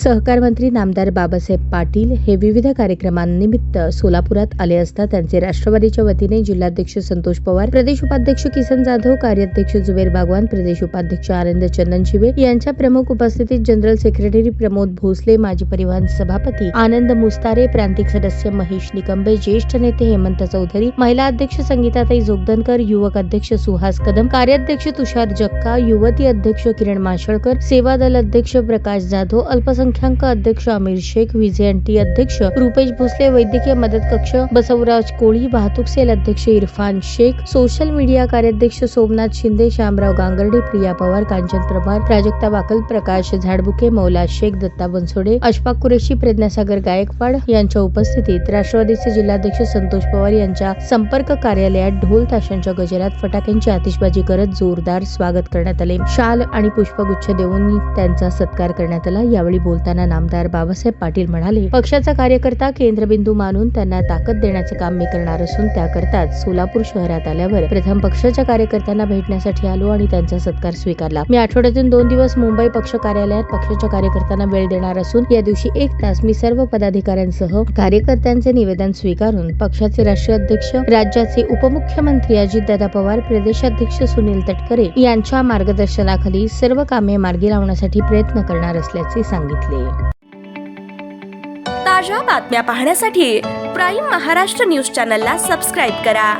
सहकार मंत्री नामदार बाबासाहेब पाटील हे विविध कार्यक्रमांनिमित्त सोलापुरात आले असता त्यांचे राष्ट्रवादीच्या वतीने जिल्हाध्यक्ष संतोष पवार, प्रदेश उपाध्यक्ष किसन जाधव, कार्याध्यक्ष जुबेर बागवान, प्रदेश उपाध्यक्ष आनंद चंदनशिवे यांच्या प्रमुख उपस्थितीत जनरल सेक्रेटरी प्रमोद भोसले, माजी परिवहन सभापती आनंद मुस्तारे, प्रांतिक सदस्य महेश निकंबे, ज्येष्ठ नेते हेमंत चौधरी, महिला अध्यक्ष संगीताताई जोगदनकर, युवक अध्यक्ष सुहास कदम, कार्याध्यक्ष तुषार जक्का, युवती अध्यक्ष किरण माशळकर, सेवा दल अध्यक्ष प्रकाश जाधव, अल्पसंख्याक अध्यक्ष आमिर शेख, व्हीजेएनटी अध्यक्ष रुपेश भोसले, वैद्यकीय मदत कक्ष बसवराज कोळी, वाहतूक सेल अध्यक्ष इरफान शेख, सोशल मीडिया कार्याध्यक्ष सोमनाथ शिंदे, श्यामराव गांगर्डे, प्रिया पवार, कांचन प्रभार, प्राजक्ता वाकल, प्रकाश झाडबुके, मौला शेख, दत्ता बनसोडे, अशफाक कुरेशी, प्रज्ञासागर गायकवाड यांच्या उपस्थितीत राष्ट्रवादीचे जिल्हाध्यक्ष संतोष पवार यांच्या संपर्क कार्यालयात ढोल ताशांच्या गजरात फटाक्यांची आतिषबाजी करत जोरदार स्वागत करण्यात आले. शाल आणि पुष्पगुच्छ देऊन त्यांचा सत्कार करण्यात आला. यावेळी बोलताना नामदार बाबासाहेब पाटील म्हणाले, पक्षाचा कार्यकर्ता केंद्रबिंदू मानून त्यांना ताकद देण्याचे काम मी करणार असून त्याकरताच सोलापूर शहरात आल्यावर प्रथम पक्षाच्या कार्यकर्त्यांना भेटण्यासाठी आलो आणि त्यांचा सत्कार स्वीकारला. मी आठवड्यातून 2 दिवस मुंबई पक्ष कार्यालयात पक्षाच्या कार्यकर्त्यांना वेळ देणार असून या दिवशी 1 तास मी सर्व पदाधिकाऱ्यांसह कार्यकर्त्यांचे निवेदन स्वीकारून पक्षाचे राष्ट्रीय अध्यक्ष, राज्याचे उपमुख्यमंत्री अजितदादा पवार, प्रदेशाध्यक्ष सुनील तटकरे यांच्या मार्गदर्शनाखाली सर्व कामे मार्गी लावण्यासाठी प्रयत्न करणार असल्याचे सांगितले. ताज्या बातम्या पाहण्यासाठी प्राईम महाराष्ट्र न्यूज चॅनलला सबस्क्राईब करा.